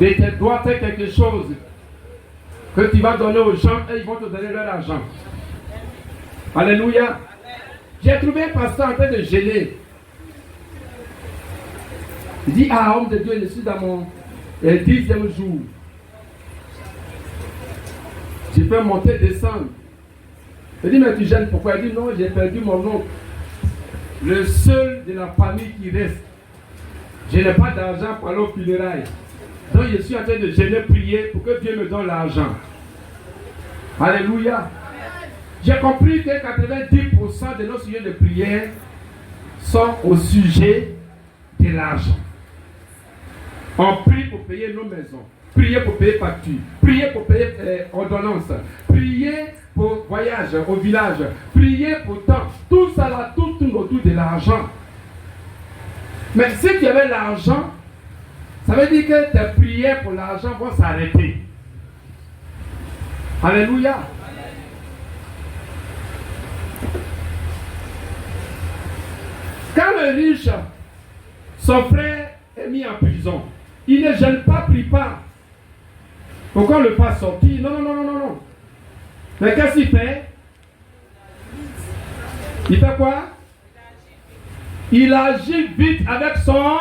de tes doigts faire quelque chose que tu vas donner aux gens et ils vont te donner leur argent. Alléluia. J'ai trouvé un pasteur en train de gêner. Il dit, ah, homme de Dieu, je suis dans mon 10e jour. Je peux monter, descendre. Il dit, mais tu gênes pourquoi? Il dit, non, j'ai perdu mon oncle. Le seul de la famille qui reste. Je n'ai pas d'argent pour aller au funérailles. Donc je suis en train de gêner, prier pour que Dieu me donne l'argent. Alléluia. J'ai compris que 90% de nos sujets de prière sont au sujet de l'argent. On prie pour payer nos maisons, prier pour payer factures, prier pour payer ordonnances, prier pour voyage au village, prier pour temps. Tout ça là, tout tourne autour de l'argent. Mais si tu avais l'argent, ça veut dire que tes prières pour l'argent vont s'arrêter. Alléluia. Quand le riche, son frère est mis en prison, il ne gêne pas, prie pas. Pourquoi on le fasse sortir? Non, non, non, non, non. Mais qu'est-ce qu'il fait? Il fait quoi? Il agit vite avec son...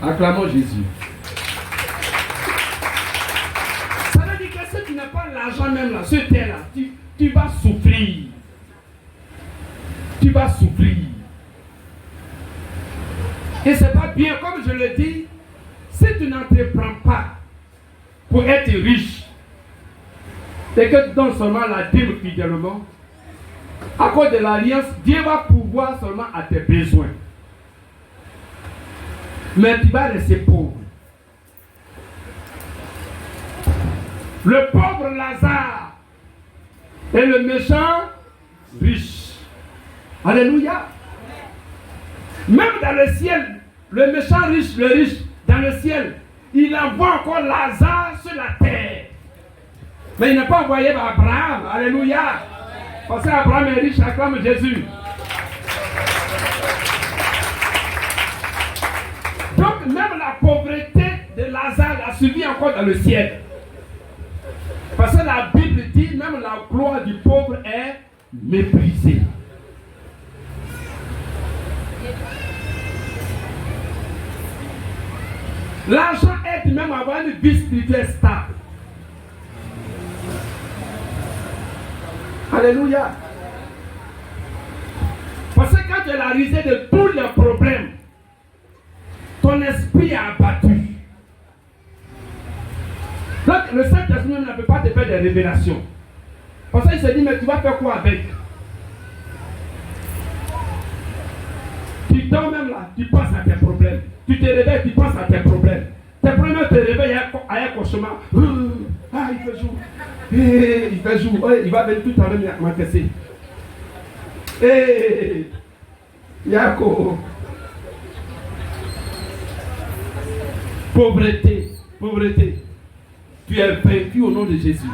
Acclamons Jésus. Ça veut dire que si tu n'as pas l'argent même là, sur terre là, tu vas souffrir. Tu vas souffrir. Et c'est pas bien, comme je le dis, si tu n'entreprends pas pour être riche, et que tu donnes seulement la dîme fidèlement, à cause de l'alliance, Dieu va pouvoir seulement à tes besoins. Mais tu vas rester pauvre. Le pauvre Lazare et le méchant riche. Alléluia. Même dans le ciel, le méchant riche, le riche, dans le ciel, il envoie encore Lazare sur la terre. Mais il n'a pas envoyé Abraham. Alléluia. Parce qu'Abraham est riche, acclame Jésus. Donc même la pauvreté de Lazare a suivi encore dans le ciel. Parce que la Bible dit, même la gloire du pauvre est méprisée. L'argent aide même à avoir une vie spirituelle stable. Alléluia. Parce que quand tu as la risée de tous les problèmes, ton esprit est abattu. Donc le Saint-Esprit ne peut pas te faire des révélations. Parce qu'il se dit, mais tu vas faire quoi avec? Tu dors même là, tu penses à tes problèmes. Tu te réveilles, tu penses à tes problèmes. Tes problèmes te réveillent à un cauchemar. Ah, il fait jour. Il fait jour. Il va venir tout à l'heure m'encaisser. Yako. Pauvreté, pauvreté. Tu es vaincu au nom de Jésus.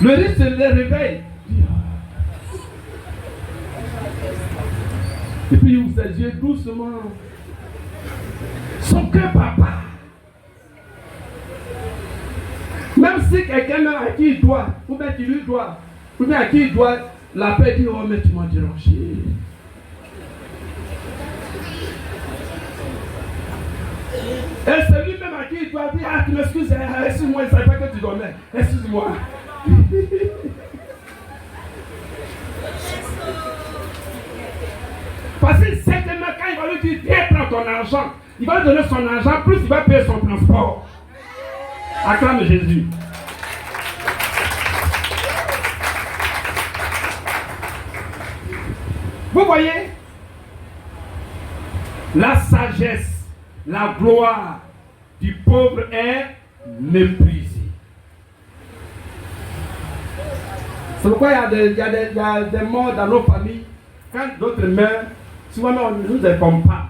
Le risque se réveille. Et puis il ouvre ses yeux doucement. Son cœur papa. Même si quelqu'un à qui il doit, ou bien tu lui dois, ou bien à qui il doit, la paix dit, oh mais tu m'as dérangé. Et celui même à qui il doit dire, ah tu m'excuses, excuse-moi, il ne savait pas que tu donnais. Excuse-moi. Parce que certainement quand il va lui dire, viens prendre ton argent, il va lui donner son argent, plus il va payer son transport. Acclame Jésus. Vous voyez, la sagesse, la gloire du pauvre est méprisée. C'est pourquoi il y a des morts dans nos familles. Quand d'autres meurent, souvent on ne nous informe pas.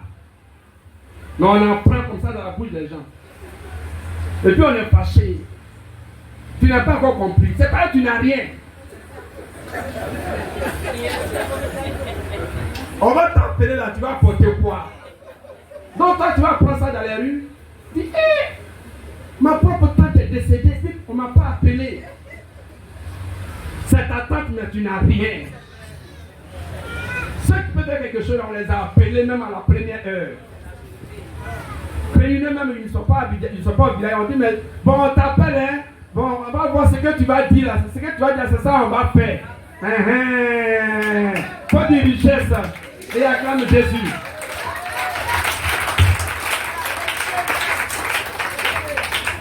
Mais on en prend comme ça dans la bouche des gens. Et puis on est fâché. Tu n'as pas encore compris. C'est pas que tu n'as rien. On va t'appeler là, tu vas porter quoi? Donc toi, tu vas prendre ça dans les rues. Tu dis, hé, ma propre tante est décédée, on ne m'a pas appelé. C'est ta tante, mais tu n'as rien. Ceux qui peuvent faire quelque chose, on les a appelés même à la première heure. Réunis même, ils ne sont pas au village. On dit, mais bon, on t'appelle, hein. Bon, on va voir ce que tu vas dire là. Ce que tu vas dire, c'est ça, on va faire. Faut dire richesse et acclame Jésus.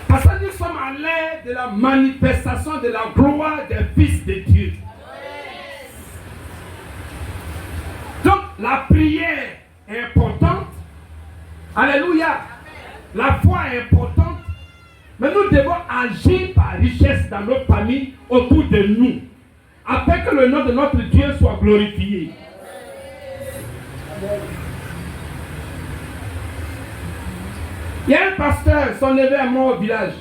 Parce que nous sommes à l'ère de la manifestation de la gloire des fils de Dieu. Donc, la prière est importante. Alléluia. La foi est importante. Mais nous devons agir par richesse dans notre famille, autour de nous, afin que le nom de notre Dieu soit glorifié. Il y a un pasteur, son neveu est mort au village.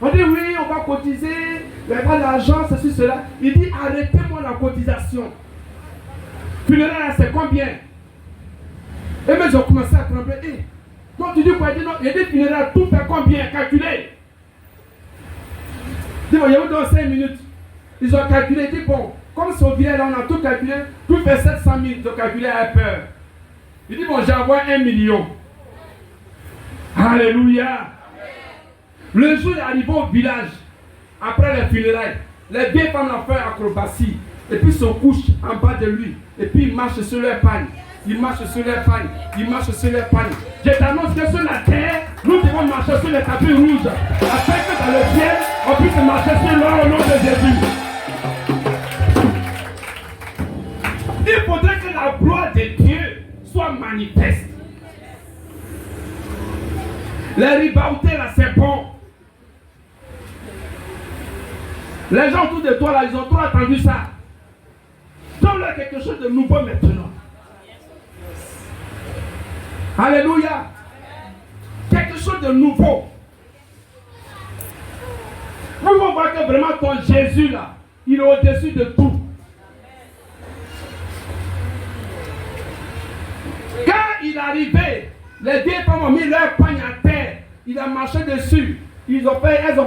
On dit oui, on va cotiser, il n'y a pas d'argent, ceci, cela. Il dit arrêtez-moi la cotisation. Funéraire, c'est combien? Et mais ils ont commencé à trembler. Hey. Donc tu dis quoi? Il dit non, il y a des funéraires, tout fait combien? Calculez. Il dit bon, il y a eu dans 5 minutes. Ils ont calculé, il dit bon, comme c'est au village, on a tout calculé, tout fait 700 000, ils ont calculé à peur. Il dit bon, j'envoie 1 million. Alléluia. Le jour est arrivé au village, après les funérailles, les vieilles femmes ont fait acrobatie, et puis se couchent en bas de lui, et puis ils marchent sur leur pagne. Ils marchent sur leur pagne, ils marchent sur leur pagne. Je t'annonce que sur la terre, nous devons marcher sur les tapis rouges, afin que dans le ciel, on puisse marcher sur l'or au nom de Jésus. Il faudrait que la gloire de Dieu soit manifeste. Les ribautés là, c'est bon. Les gens autour de toi là, ils ont trop attendu ça. Donne-leur quelque chose de nouveau maintenant. Alléluia. Quelque chose de nouveau. Nous allons voir que vraiment ton Jésus là, il est au-dessus de tout. Quand il est arrivé, les vieilles femmes ont mis leur pagne à terre. Il a marché dessus. Elles ont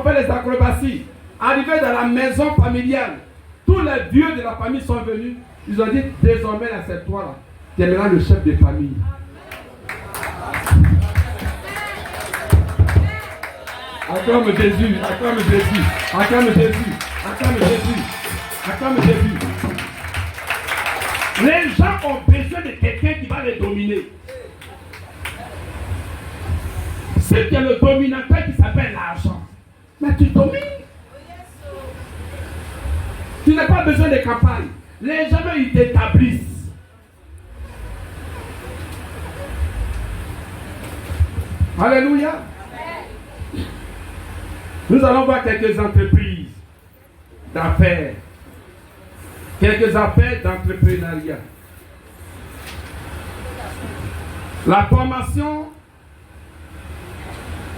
fait les acrobaties. Arrivé dans la maison familiale, tous les vieux de la famille sont venus. Ils ont dit, désormais, là, c'est toi là. Tu es maintenant le chef de famille. Acclame Jésus, acclame Jésus, acclame Jésus, acclame Jésus, acclame Jésus. Les gens ont besoin de quelqu'un qui va les dominer. C'est qu'il y a le dominateur qui s'appelle l'argent. Mais tu domines. Tu n'as pas besoin de campagne. Les gens, ils t'établissent. Alléluia. Nous allons voir quelques entreprises d'affaires. Quelques affaires d'entrepreneuriat. La formation,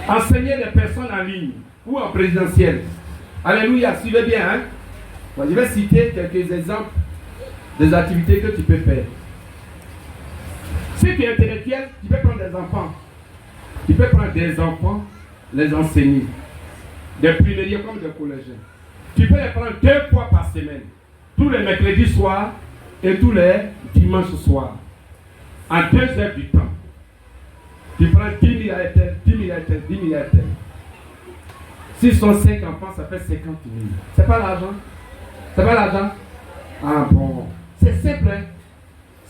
enseigner les personnes en ligne ou en présentiel. Alléluia, suivez bien. Hein? Bon, je vais citer quelques exemples des activités que tu peux faire. Si tu es intellectuel, tu peux prendre des enfants. Tu peux prendre des enfants, les enseigner. Des primaires comme des collégiens. Tu peux les prendre 2 fois par semaine. Tous les mercredis soirs et tous les dimanches soirs. En 2 heures du temps. Tu prends 10 000 à tel, 10 000 à tel, 10 000 à tel. Si sont 5 enfants, ça fait 50 000. C'est pas l'argent? C'est pas l'argent? Ah bon. C'est simple, hein?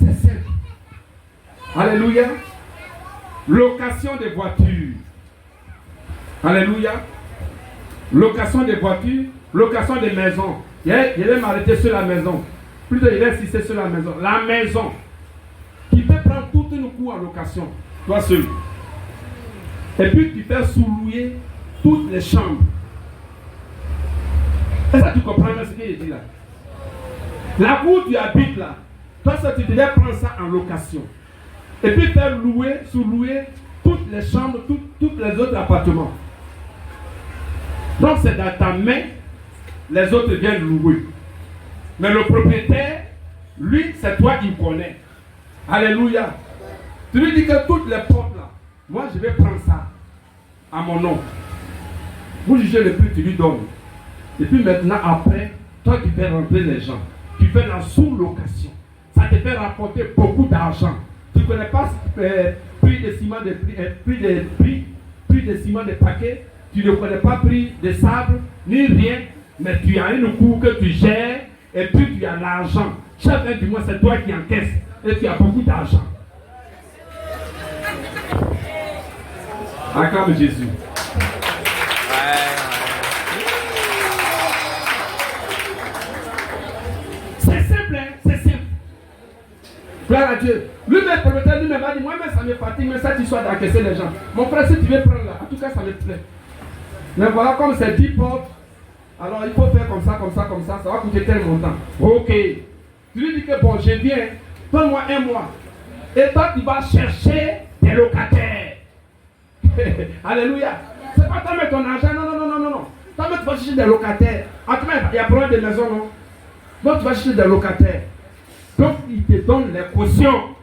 C'est simple. Alléluia. Location des voitures. Alléluia. Location des voitures, location des maisons. Je vais m'arrêter sur la maison. Plutôt, je vais insister sur la maison. La maison. Tu peux prendre tout une cour en location. Toi seul. Et puis, tu fais sous-louer toutes les chambres. Est-ce que tu comprends ce que je dis là? La cour où tu habites là, toi seul, tu devais prendre ça en location. Et puis faire louer, sous-louer toutes les chambres, tous les autres appartements. Donc c'est dans ta main, les autres viennent louer. Mais le propriétaire, lui, c'est toi qui connais. Alléluia. Tu lui dis que toutes les portes là, moi je vais prendre ça à mon nom. Vous jugez le prix, tu lui donnes. Et puis maintenant, après, toi qui fais rentrer les gens, tu fais la sous-location. Ça te fait rapporter beaucoup d'argent. Tu ne connais pas prix de ciment prix de ciment de paquets, tu ne connais pas prix de sable, ni rien, mais tu as une cour que tu gères, et puis tu as l'argent. Chaque fin du mois, c'est toi qui encaisses, et tu as beaucoup d'argent. Acclame Jésus. C'est simple, hein? C'est simple. Gloire à Dieu. Lui-même, propriétaire, lui-même a dit, moi-même ça me fatigue, mais cette histoire d'encaisser les gens. Mon frère, si tu veux prendre là, en tout cas ça me plaît. Mais voilà, comme c'est 10 portes, alors il faut faire comme ça, comme ça, comme ça, ça va coûter tel montant. Ok. Tu lui dis que bon, je viens, donne-moi un mois. Et toi, tu vas chercher des locataires. Alléluia. C'est pas toi mettre ton argent, non. Toi, tu vas chercher des locataires. En tout cas, il y a problème de maison, non? Donc, tu vas chercher des locataires. Donc, il te donne les cautions.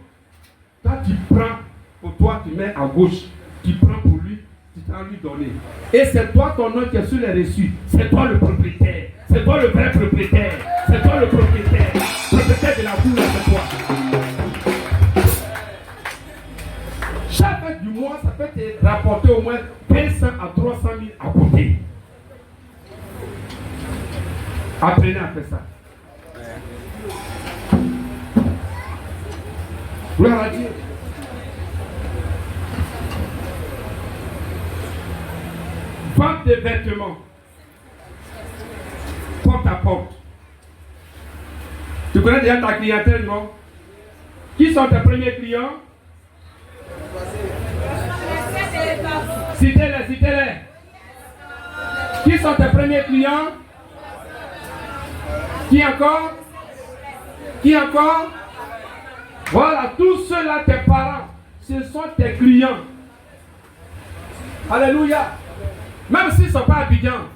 Toi, tu prends pour toi, tu mets à gauche. Tu prends pour lui, tu t'en lui donner. Et c'est toi, ton nom qui est sur les reçus. C'est toi le propriétaire. C'est toi le vrai propriétaire. C'est toi le propriétaire. Propriétaire de la cour, c'est toi. Chaque fin du mois, ça peut te rapporter au moins 200 à 300 000 à côté. Apprenez à faire ça. Gloire à Dieu. Vente des vêtements. Porte à porte. Tu connais déjà ta clientèle, non? Qui sont tes premiers clients? Citez-les. Qui sont tes premiers clients? Qui encore? Voilà, tous ceux-là, tes parents, ce sont tes clients. Alléluia. Même s'ils ne sont pas Abidjan,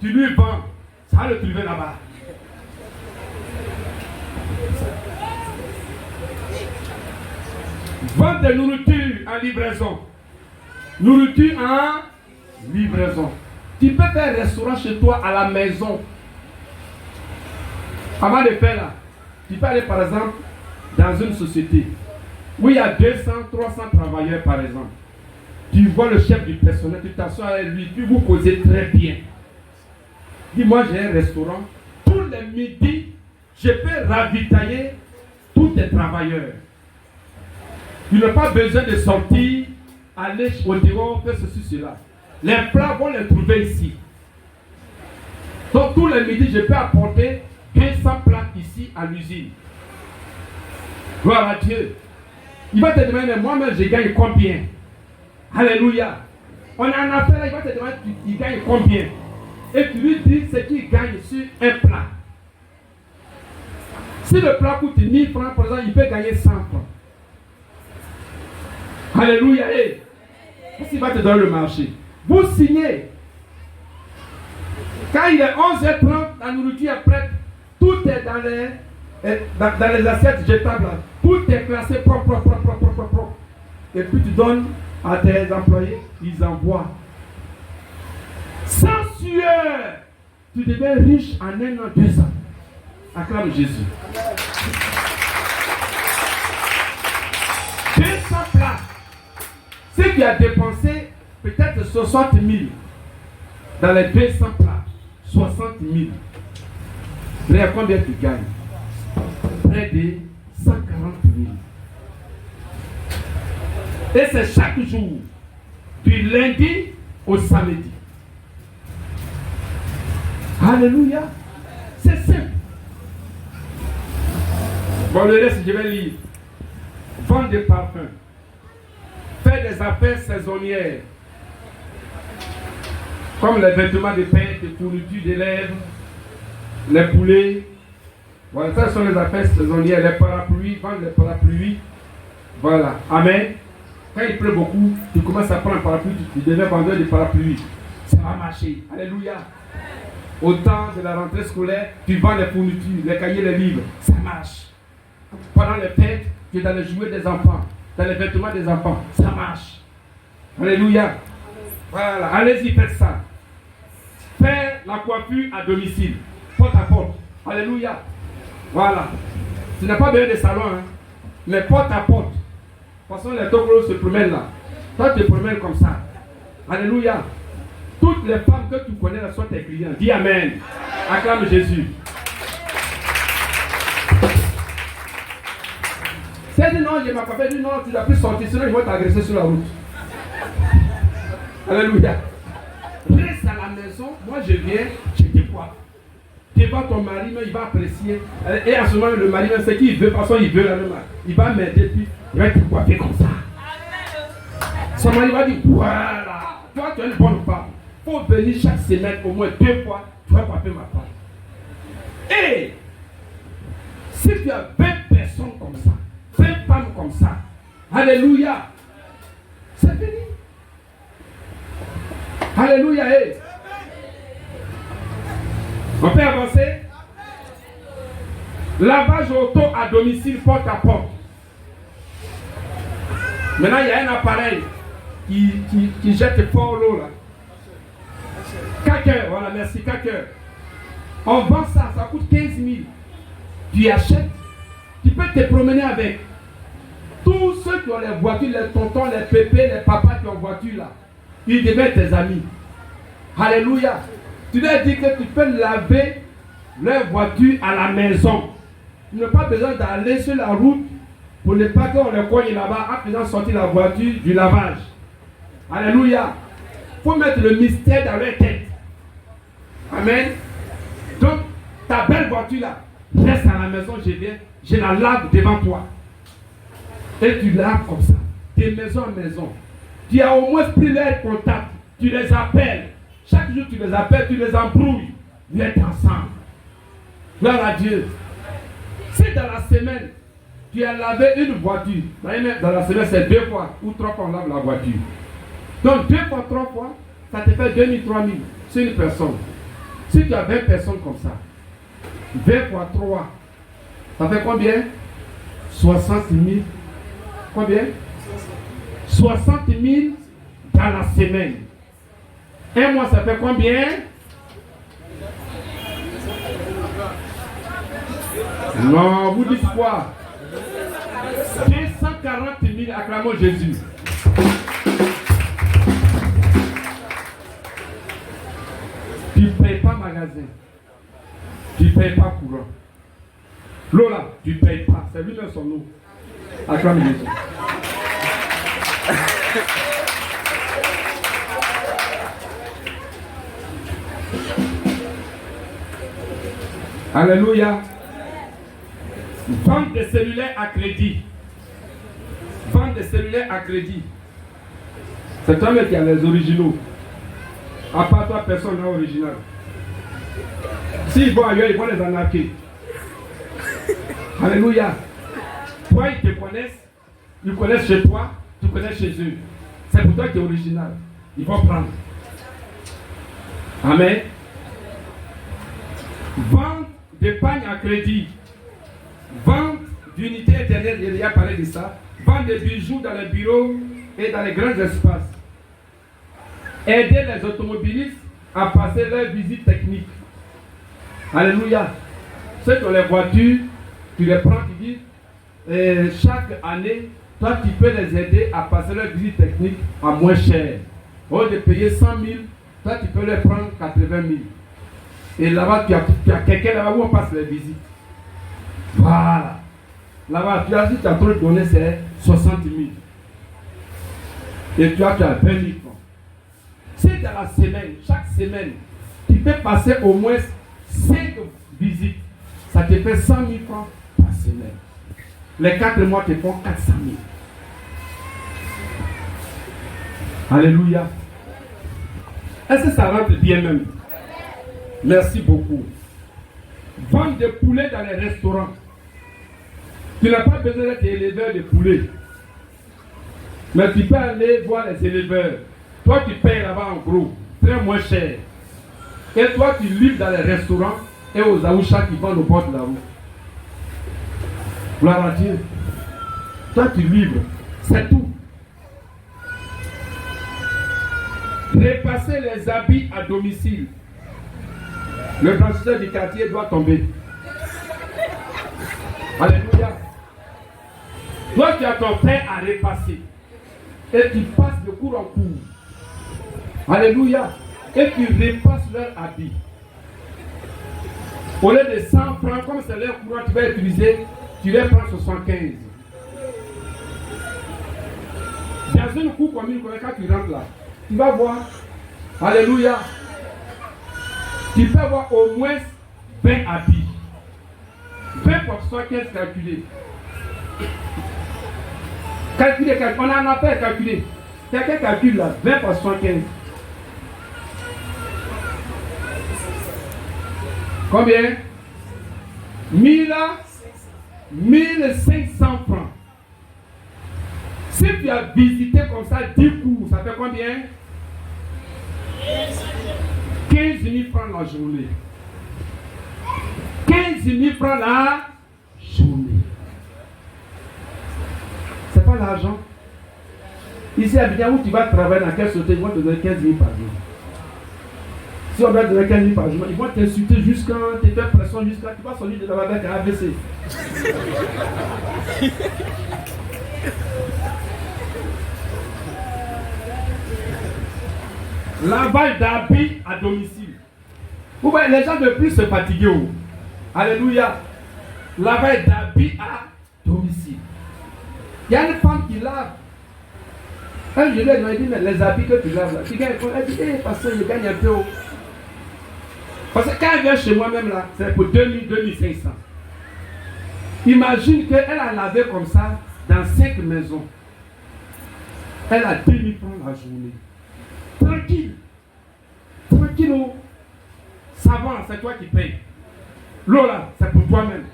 tu lui vends, ça va le trouver là-bas. Vente de nourriture en livraison. Nourriture en livraison. Tu peux faire un restaurant chez toi à la maison. Avant de faire là, tu peux aller par exemple dans une société où il y a 200, 300 travailleurs par exemple. Tu vois le chef du personnel, tu t'assois avec lui, puis vous causez très bien. Dis-moi, j'ai un restaurant. Tous les midis, je peux ravitailler tous tes travailleurs. Tu n'as pas besoin de sortir, aller au dehors, faire ceci, cela. Les plats vont les trouver ici. Donc tous les midis, je peux apporter 200 plats ici à l'usine. Gloire à Dieu. Il va te demander, moi-même, je gagne combien? Alléluia. On a un affaire là, il va te demander, il gagne combien? Et tu lui dis ce qu'il gagne sur un plat. Si le plat coûte 1000 francs, par exemple, il peut gagner 100 francs. Alléluia. Qu'est-ce qu'il va te donner le marché? Vous signez. Quand il est 11h30, la nourriture est prête. Tout est dans les assiettes jetables. Tout est classé propre. Et puis tu donnes à tes employés, ils envoient. Sans sueur, tu deviens riche en 1 an, 2 ans. Acclame Jésus. 200 plats. Si tu as dépensé peut-être 60 000 dans les 200 plats, 60 000. Regarde combien tu gagnes? Près de 140 000. Et c'est chaque jour, du lundi au samedi. Alléluia. C'est simple. Bon, le reste, je vais lire. Vendre des parfums. Faire des affaires saisonnières. Comme les vêtements de pêche, les fournitures de lèvres, les poulets. Voilà, ça sont les affaires saisonnières. Les parapluies, vendre les parapluies. Voilà. Amen. Quand il pleut beaucoup, tu commences à prendre un parapluie, tu deviens vendeur de parapluies. Ça va marcher. Alléluia. Au temps de la rentrée scolaire, tu vends les fournitures, les cahiers, les livres. Ça marche. Pendant les fêtes, tu es dans les jouets des enfants, dans les vêtements des enfants. Ça marche. Alléluia. Voilà, allez-y, faites ça. Faire la coiffure à domicile, porte à porte. Alléluia. Voilà. Tu n'as pas besoin de salon, hein. Mais porte à porte. De toute façon, les togolos se promènent là. Toi, tu te promènes comme ça. Alléluia. Toutes les femmes que tu connais là sont tes clients. Dis Amen. Acclame Jésus. Si elle dit non, je m'ai pas dit non, tu dois plus sortir, sinon ils vont t'agresser sur la route. Alléluia. Reste à la maison, moi je viens, je te vois. Tu vois ton mari, mais il va apprécier. Et à ce moment, le mari, c'est qu'il veut, de toute façon, il veut la même. Il va m'aider, puis il va te coiffer comme ça. Son mari va dire voilà, toi tu es une bonne femme. Il faut venir chaque semaine, au moins 2 fois, tu vas coiffer ma femme. Et si tu as 20 personnes comme ça, 20 femmes comme ça, alléluia, c'est fini. Alléluia. Hey. On peut avancer. Lavage auto à domicile, porte à porte. Maintenant, il y a un appareil qui jette fort l'eau là. Caqueur, voilà, merci, caqueur. On vend ça, ça coûte 15 000. Tu achètes, tu peux te promener avec. Tous ceux qui ont les voitures, les tontons, les pépés, les papas qui ont voiture là, ils deviennent tes amis. Alléluia. Tu leur dis que tu peux laver leur voiture à la maison. Tu n'as pas besoin d'aller sur la route pour ne pas qu'on les cogne là-bas en faisant sortir la voiture du lavage. Alléluia. Il faut mettre le mystère dans leur tête. Amen. Donc, ta belle voiture là, reste à la maison, je viens, je la lave devant toi. Et tu laves comme ça, de maison en maison. Tu as au moins pris leur contact, tu les appelles. Chaque jour tu les appelles, tu les embrouilles. Vous êtes ensemble. Gloire à Dieu. Si dans la semaine, tu as lavé une voiture, dans la semaine c'est 2 fois ou 3 fois on lave la voiture. Donc 2 fois, 3 fois, ça te fait 2 000, 3 000. C'est une personne. Si tu as 20 personnes comme ça, 20 fois 3, ça fait combien? 60 000. Combien? 60 000 dans la semaine. Un mois, ça fait combien? Non, vous dites quoi? 240 000, acclamons Jésus. Tu ne payes pas magasin. Tu ne payes pas courant. L'eau là, tu ne payes pas. C'est lui-même son eau. Acclamons Jésus. Alléluia. Vente des cellulaires à crédit. Vente des cellulaires à crédit. C'est toi-même qui as les originaux. À part toi, personne n'a original. S'ils vont ailleurs, ils vont les arnaquer. Alléluia. Toi, ils te connaissent. Ils connaissent chez toi. Tu connais chez eux. C'est pour toi qui est original. Ils vont prendre. Amen. Vente d'épargne à crédit. Vente d'unités Internet, il y a parlé de ça. Vente de bijoux dans les bureaux et dans les grands espaces. Aider les automobilistes à passer leur visite technique. Alléluia. Ceux qui ont les voitures, tu les prends, tu dis, chaque année, toi tu peux les aider à passer leur visite technique à moins cher. Au lieu de payer 100 000, toi tu peux les prendre 80 000. Et là-bas, tu as quelqu'un là-bas où on passe les visites. Voilà. Là-bas, tu as dit, tu as trop donné, c'est 60 000. Et tu as 20 000 francs. C'est dans la semaine, chaque semaine, tu peux passer au moins 5 visites. Ça te fait 100 000 francs par semaine. Les 4 mois te font 400 000. Alléluia. Est-ce que ça rentre bien même? Merci beaucoup. Vendre des poulets dans les restaurants. Tu n'as pas besoin d'être éleveur de poulets. Mais tu peux aller voir les éleveurs. Toi, tu payes là-bas en gros, très moins cher. Et toi, tu livres dans les restaurants et aux aouchas qui vendent au bord de la route. Gloire à Dieu. Toi, tu livres. C'est tout. Repasser les habits à domicile. Le blanchisseur du quartier doit tomber. Alléluia. Toi, tu as ton père à repasser. Et tu passes de cours en cours. Alléluia. Et tu repasses leur habit. Au lieu de 100 francs, comme c'est leur courant, tu vas utiliser, tu les prends 75. Dans une cour commune, quand tu rentres là, tu vas voir. Alléluia. Tu peux avoir au moins 20 habits. 20 pour 75 calculés. Calculer, on en a pas calculé. Quelqu'un calcule là, 20 pour 75. Combien? 1500 francs. Si tu as visité comme ça 10 cours, ça fait combien? 15 000 francs la journée. 15 000 francs la journée. C'est pas l'argent. Ici à Abidjan, où tu vas travailler dans quelle société, ils vont te donner 15 000 par jour. Si on doit te donner 15 000 par jour, ils vont t'insulter jusqu'à, te faire pression jusqu'à, tu vas sortir de la avec un AVC. Lavage d'habits à domicile. Vous voyez, les gens ne plus se fatiguer. Alléluia. Lavage d'habits à domicile. Il y a une femme qui lave. Un jour, elle m'a dit, mais les habits que tu laves là, tu gagnes. Elle dit, parce que je gagne un peu. Parce que quand elle vient chez moi-même là, c'est pour 2000, 2500. Imagine qu'elle a lavé comme ça dans 5 maisons. Elle a 2000 francs la journée. Tranquille. Tranquille. Savant, c'est toi qui payes. L'eau là, c'est pour toi-même.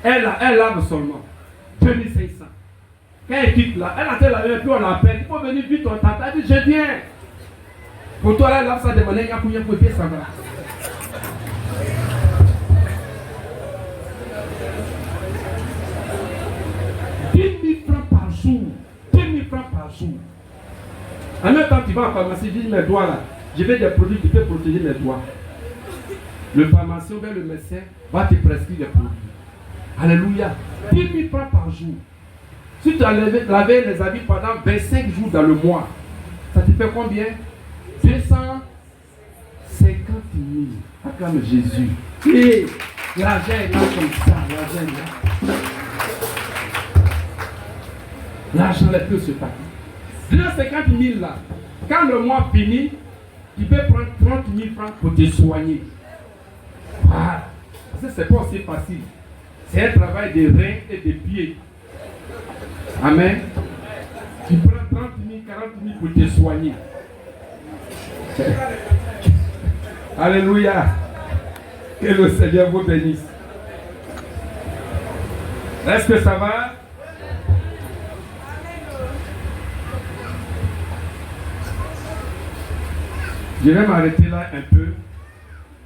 Elle lave seulement. 2500. Quand elle quitte là, elle a fait laver, puis on l'appelle. Il faut venir vite, on t'appelle. Elle dit, je viens. Pour toi là, elle lave ça de manière pour bien ça va. Par jour. 10 000 francs par jour. En même temps, tu vas en pharmacie, dis mes doigts là. Je vais des produits qui peuvent protéger mes doigts. Le pharmacien ou bien le médecin va te prescrire des produits. Alléluia. 10 000 francs par jour. Si tu as lavé les habits pendant 25 jours dans le mois, ça te fait combien? 250 000. Acclame Jésus. Et l'argent est là comme ça. L'argent est là. L'argent est plus ce paquet. 250 000 là. Quand le mois finit, tu peux prendre 30 000 francs pour te soigner. Voilà. Parce que c'est pas aussi facile. C'est un travail de reins et de pieds. Amen. Tu prends 30 000, 40 000 pour te soigner. Alléluia. Que le Seigneur vous bénisse. Est-ce que ça va? Je vais m'arrêter là un peu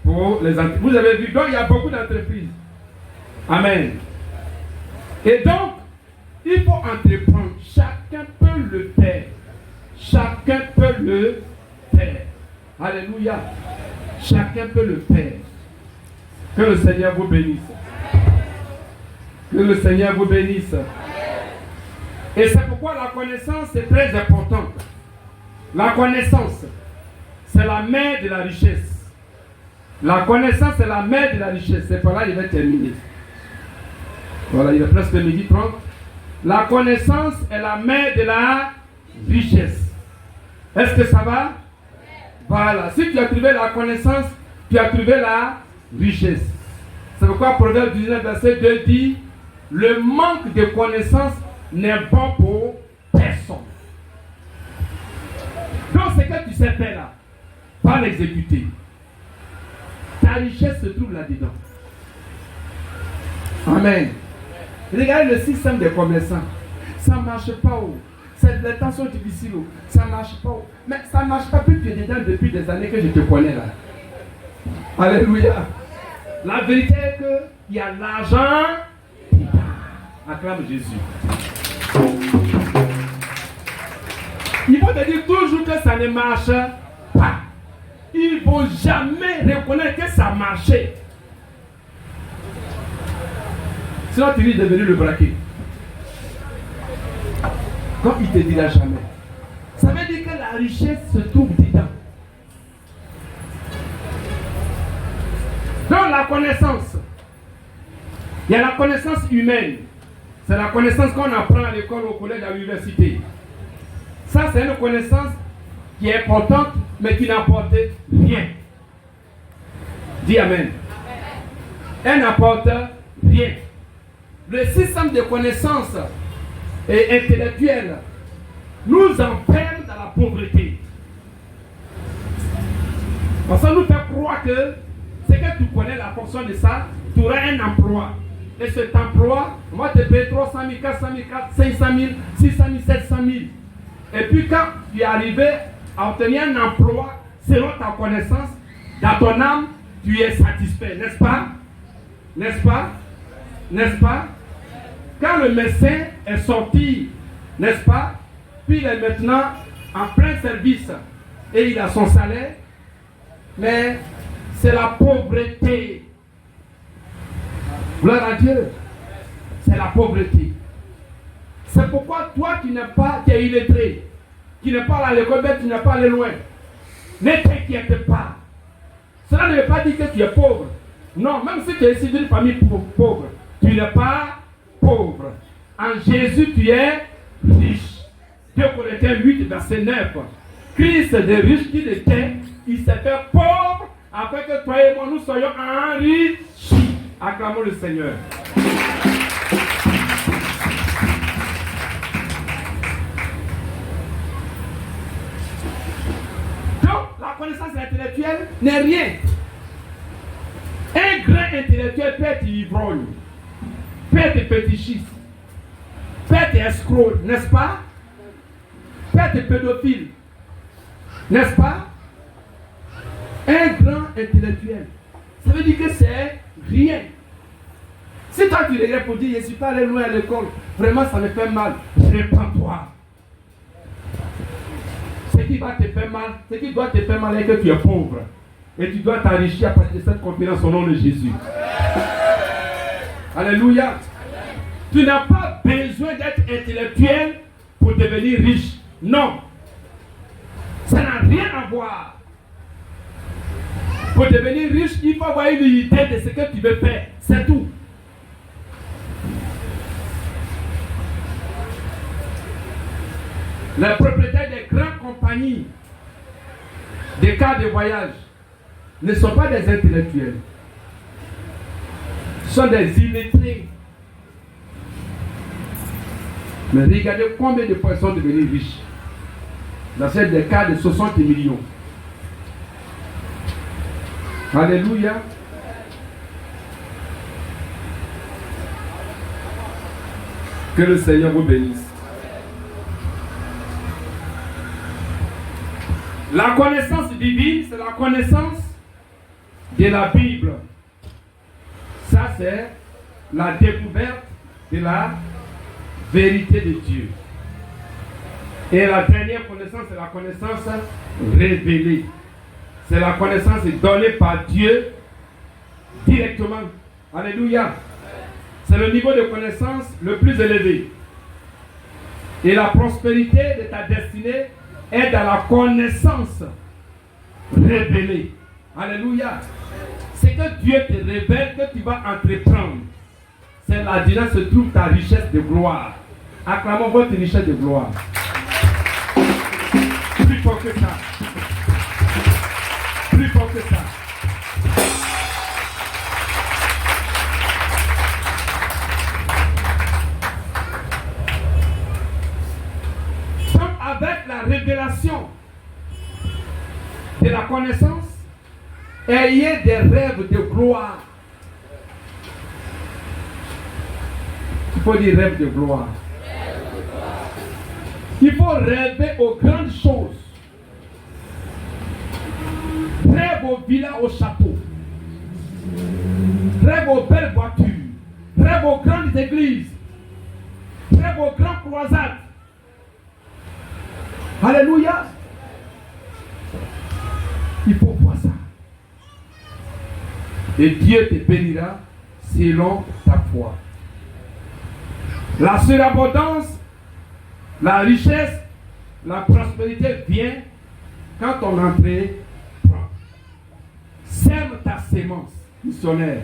pour les entreprises. Vous avez vu, donc il y a beaucoup d'entreprises. Amen. Et donc, il faut entreprendre. Chacun peut le faire. Chacun peut le faire. Alléluia. Chacun peut le faire. Que le Seigneur vous bénisse. Que le Seigneur vous bénisse. Et c'est pourquoi la connaissance est très importante. La connaissance, c'est la mère de la richesse. La connaissance, c'est la mère de la richesse. C'est par là qu'il va terminer. Voilà, il est presque midi 30. La connaissance est la mère de la richesse. Est-ce que ça va? Voilà. Si tu as trouvé la connaissance, tu as trouvé la richesse. C'est pourquoi Proverbe 19, verset 2 dit, le manque de connaissance n'est bon pour personne. Donc, ce que tu sais faire là, pas l'exécuter. Ta richesse se trouve là-dedans. Amen. Regardez le système des commerçants. Ça ne marche pas. Les temps sont difficiles. Ça ne marche pas. Mais ça ne marche pas plus que dedans depuis des années que je te connais là. Alléluia. La vérité est qu'il y a l'argent. Acclame Jésus. Ils vont te dire toujours que ça ne marche pas. Ils ne vont jamais reconnaître que ça marchait. Sinon, tu risques de venir le braquer. Comme il ne te dira jamais. Ça veut dire que la richesse se trouve dedans. Dans la connaissance, il y a la connaissance humaine. C'est la connaissance qu'on apprend à l'école, au collège, à l'université. Ça, c'est une connaissance qui est importante, mais qui n'apporte rien. Dis Amen. Elle n'apporte rien. Le système de connaissances intellectuelles nous enferme dans la pauvreté. Parce que nous fait croire que c'est que tu connais la fonction de ça, tu auras un emploi. Et cet emploi, on va te payer 300 000, 400 000, 500 000, 600 000, 700 000. Et puis quand tu es arrivé à obtenir un emploi selon ta connaissance, dans ton âme, tu es satisfait, n'est-ce pas? N'est-ce pas? N'est-ce pas? Quand le médecin est sorti, n'est-ce pas? Puis il est maintenant en plein service et il a son salaire, mais c'est la pauvreté. Gloire à Dieu. C'est la pauvreté. C'est pourquoi toi qui n'es pas, qui es illettré, qui n'es pas à l'école, tu n'es pas allé loin, ne t'inquiète pas. Cela ne veut pas dire que tu es pauvre. Non, même si tu es issu d'une famille pauvre, tu n'es pas pauvre. En Jésus, tu es riche. 2 Corinthiens 8, verset 9. Christ de riche qu'il était, il s'est fait pauvre afin que toi et moi nous soyons enrichis. Acclamons le Seigneur. Donc, la connaissance intellectuelle n'est rien. Un grand intellectuel peut être ivrogne, peut être fétichiste, peut être escroc, n'est-ce pas? Peut être pédophile, n'est-ce pas? Un grand intellectuel, ça veut dire que c'est rien. Si toi tu regardes pour dire je ne suis pas allé loin à l'école, vraiment ça me fait mal, répands-toi. Ce qui va te faire mal, ce qui doit te faire mal est que tu es pauvre. Et tu dois t'enrichir à partir de cette conférence au nom de Jésus. Alléluia. Tu n'as pas besoin d'être intellectuel pour devenir riche. Non. Ça n'a rien à voir. Pour devenir riche, il faut avoir une idée de ce que tu veux faire. C'est tout. Les propriétaires des grandes compagnies, des cartes de voyage, ne sont pas des intellectuels. Ce sont des illettrés. Mais regardez combien de personnes sont devenues riches. Dans des cas de 60 millions. Alléluia. Que le Seigneur vous bénisse. La connaissance divine, c'est la connaissance de la Bible. Ça, c'est la découverte de la vérité de Dieu. Et la dernière connaissance, c'est la connaissance révélée. C'est la connaissance donnée par Dieu directement. Alléluia. C'est le niveau de connaissance le plus élevé. Et la prospérité de ta destinée est dans la connaissance révélée. Alléluia. C'est que Dieu te révèle que tu vas entreprendre. C'est là-dedans se trouve ta richesse de gloire. Acclamons votre richesse de gloire. Plus fort que ça. Plus fort que ça. Donc avec la révélation de la connaissance, ayez des rêves de gloire. Il faut dire rêve de gloire. Il faut rêver aux grandes choses. Rêve aux villas, au château. Rêve aux belles voitures. Rêve aux grandes églises. Rêve aux grandes croisades. Alléluia. Il faut voir ça. Et Dieu te bénira selon ta foi. La surabondance, la richesse, la prospérité vient quand ton entrée prend. Sème ta sémence, missionnaire.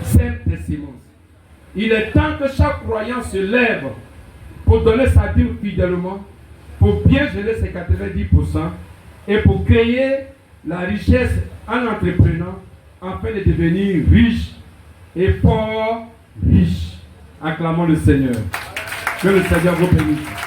Sème tes sémences. Il est temps que chaque croyant se lève pour donner sa dîme fidèlement, pour bien gérer ses 90% et pour créer la richesse en entreprenant afin de devenir riche et fort riche. Acclamons le Seigneur. Que le Seigneur vous bénisse.